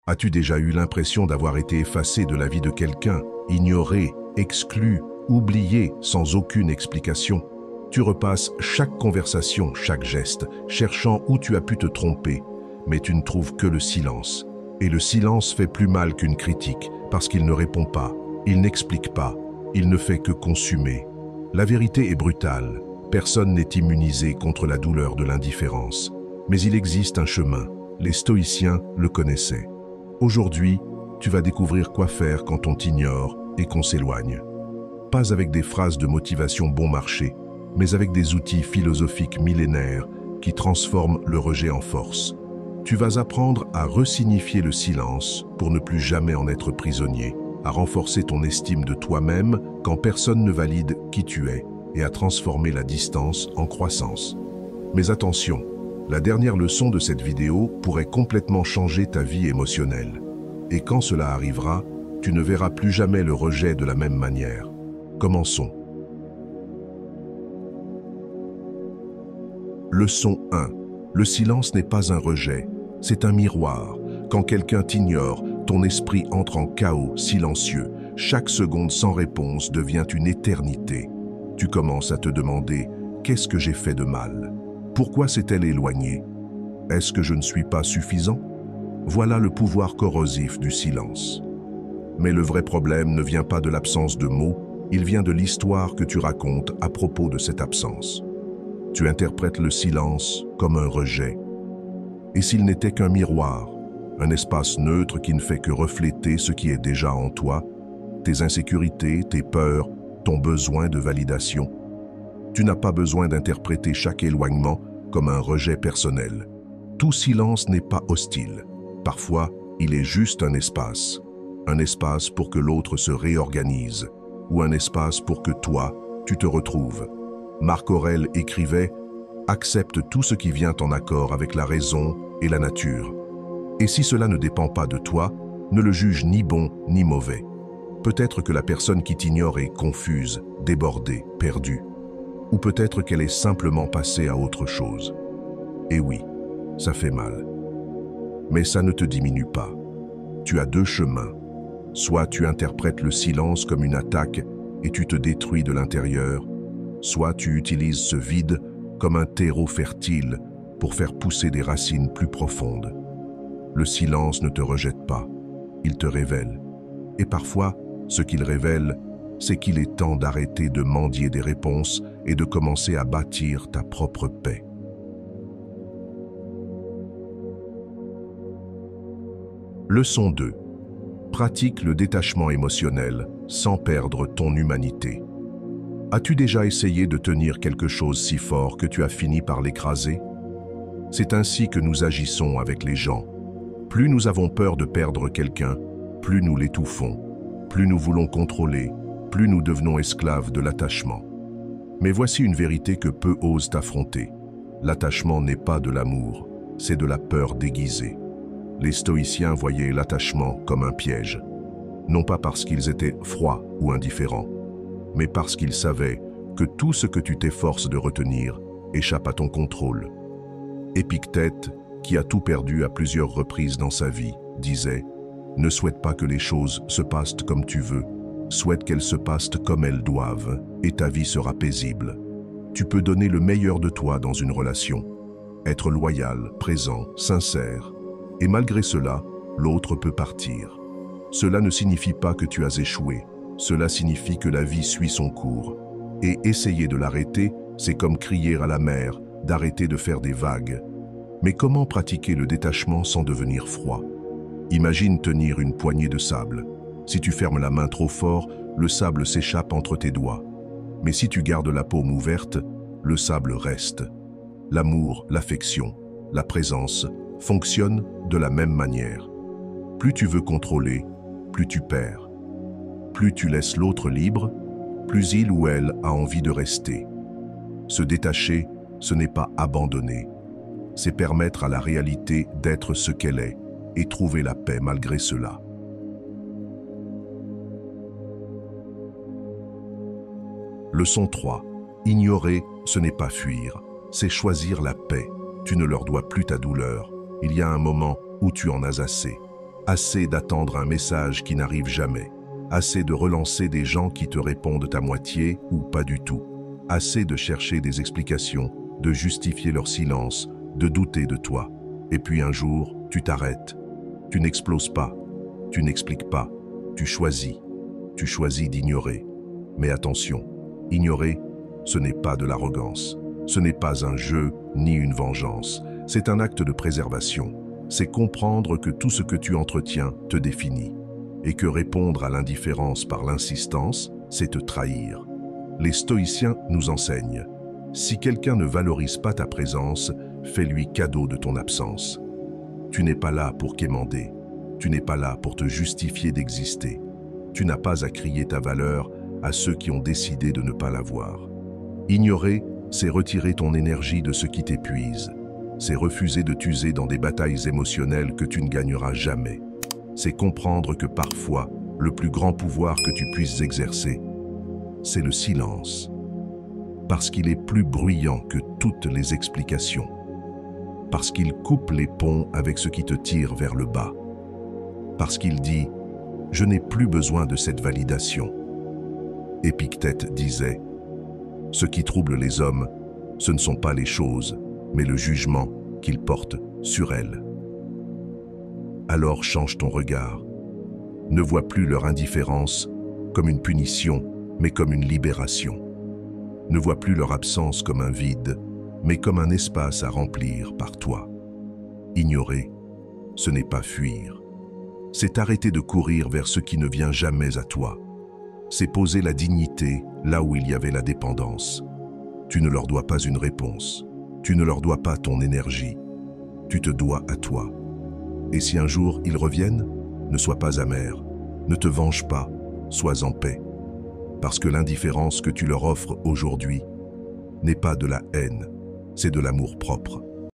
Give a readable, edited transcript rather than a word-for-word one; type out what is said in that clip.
As-tu déjà eu l'impression d'avoir été effacé de la vie de quelqu'un, ignoré, exclu, oublié sans aucune explication? Tu repasses chaque conversation, chaque geste, cherchant où tu as pu te tromper, mais tu ne trouves que le silence. Et le silence fait plus mal qu'une critique, parce qu'il ne répond pas, il n'explique pas, il ne fait que consumer. La vérité est brutale, personne n'est immunisé contre la douleur de l'indifférence. Mais il existe un chemin, les stoïciens le connaissaient. Aujourd'hui, tu vas découvrir quoi faire quand on t'ignore et qu'on s'éloigne. Pas avec des phrases de motivation bon marché, mais avec des outils philosophiques millénaires qui transforment le rejet en force. Tu vas apprendre à resignifier le silence pour ne plus jamais en être prisonnier, à renforcer ton estime de toi-même quand personne ne valide qui tu es et à transformer la distance en croissance. Mais attention, la dernière leçon de cette vidéo pourrait complètement changer ta vie émotionnelle. Et quand cela arrivera, tu ne verras plus jamais le rejet de la même manière. Commençons. Leçon 1. Le silence n'est pas un rejet, c'est un miroir. Quand quelqu'un t'ignore, ton esprit entre en chaos silencieux. Chaque seconde sans réponse devient une éternité. Tu commences à te demander « Qu'est-ce que j'ai fait de mal ? Pourquoi s'est-elle éloignée ? Est-ce que je ne suis pas suffisant ?» Voilà le pouvoir corrosif du silence. Mais le vrai problème ne vient pas de l'absence de mots, il vient de l'histoire que tu racontes à propos de cette absence. Tu interprètes le silence comme un rejet. Et s'il n'était qu'un miroir, un espace neutre qui ne fait que refléter ce qui est déjà en toi, tes insécurités, tes peurs, ton besoin de validation. Tu n'as pas besoin d'interpréter chaque éloignement comme un rejet personnel. Tout silence n'est pas hostile. Parfois, il est juste un espace pour que l'autre se réorganise, ou un espace pour que toi, tu te retrouves. Marc Aurèle écrivait « Accepte tout ce qui vient en accord avec la raison et la nature. Et si cela ne dépend pas de toi, ne le juge ni bon ni mauvais. Peut-être que la personne qui t'ignore est confuse, débordée, perdue. Ou peut-être qu'elle est simplement passée à autre chose. Et oui, ça fait mal. Mais ça ne te diminue pas. Tu as deux chemins. Soit tu interprètes le silence comme une attaque et tu te détruis de l'intérieur, soit tu utilises ce vide comme un terreau fertile pour faire pousser des racines plus profondes. Le silence ne te rejette pas, il te révèle. Et parfois, ce qu'il révèle, c'est qu'il est temps d'arrêter de mendier des réponses et de commencer à bâtir ta propre paix. Leçon 2. Pratique le détachement émotionnel sans perdre ton humanité. As-tu déjà essayé de tenir quelque chose si fort que tu as fini par l'écraser? C'est ainsi que nous agissons avec les gens. Plus nous avons peur de perdre quelqu'un, plus nous l'étouffons. Plus nous voulons contrôler, plus nous devenons esclaves de l'attachement. Mais voici une vérité que peu osent affronter. L'attachement n'est pas de l'amour, c'est de la peur déguisée. Les stoïciens voyaient l'attachement comme un piège. Non pas parce qu'ils étaient froids ou indifférents, mais parce qu'ils savaient que tout ce que tu t'efforces de retenir échappe à ton contrôle. Épictète, qui a tout perdu à plusieurs reprises dans sa vie, disait « Ne souhaite pas que les choses se passent comme tu veux, souhaite qu'elles se passent comme elles doivent, et ta vie sera paisible. Tu peux donner le meilleur de toi dans une relation, être loyal, présent, sincère, et malgré cela, l'autre peut partir. Cela ne signifie pas que tu as échoué, cela signifie que la vie suit son cours. Et essayer de l'arrêter, c'est comme crier à la mer, d'arrêter de faire des vagues. Mais comment pratiquer le détachement sans devenir froid? Imagine tenir une poignée de sable. Si tu fermes la main trop fort, le sable s'échappe entre tes doigts. Mais si tu gardes la paume ouverte, le sable reste. L'amour, l'affection, la présence fonctionnent de la même manière. Plus tu veux contrôler, plus tu perds. Plus tu laisses l'autre libre, plus il ou elle a envie de rester. Se détacher, ce n'est pas abandonner. C'est permettre à la réalité d'être ce qu'elle est et trouver la paix malgré cela. Leçon 3. Ignorer, ce n'est pas fuir, c'est choisir la paix. Tu ne leur dois plus ta douleur. Il y a un moment où tu en as assez. Assez d'attendre un message qui n'arrive jamais. Assez de relancer des gens qui te répondent à moitié ou pas du tout. Assez de chercher des explications, de justifier leur silence, de douter de toi. Et puis un jour, tu t'arrêtes. Tu n'exploses pas. Tu n'expliques pas. Tu choisis. Tu choisis d'ignorer. Mais attention, ignorer, ce n'est pas de l'arrogance. Ce n'est pas un jeu ni une vengeance. C'est un acte de préservation. C'est comprendre que tout ce que tu entretiens te définit. Et que répondre à l'indifférence par l'insistance, c'est te trahir. Les stoïciens nous enseignent. Si quelqu'un ne valorise pas ta présence, fais-lui cadeau de ton absence. Tu n'es pas là pour quémander. Tu n'es pas là pour te justifier d'exister. Tu n'as pas à crier ta valeur à ceux qui ont décidé de ne pas la voir. Ignorer, c'est retirer ton énergie de ce qui t'épuise. C'est refuser de t'user dans des batailles émotionnelles que tu ne gagneras jamais. C'est comprendre que parfois, le plus grand pouvoir que tu puisses exercer, c'est le silence. Parce qu'il est plus bruyant que toutes les explications. Parce qu'il coupe les ponts avec ce qui te tire vers le bas. Parce qu'il dit « Je n'ai plus besoin de cette validation ». Épictète disait « Ce qui trouble les hommes, ce ne sont pas les choses, mais le jugement qu'ils portent sur elles. » Alors change ton regard. Ne vois plus leur indifférence comme une punition, mais comme une libération. Ne vois plus leur absence comme un vide, mais comme un espace à remplir par toi. Ignorer, ce n'est pas fuir. C'est arrêter de courir vers ce qui ne vient jamais à toi. C'est poser la dignité là où il y avait la dépendance. Tu ne leur dois pas une réponse. Tu ne leur dois pas ton énergie. Tu te dois à toi. Et si un jour ils reviennent, ne sois pas amer. Ne te venge pas, sois en paix. Parce que l'indifférence que tu leur offres aujourd'hui n'est pas de la haine, c'est de l'amour propre.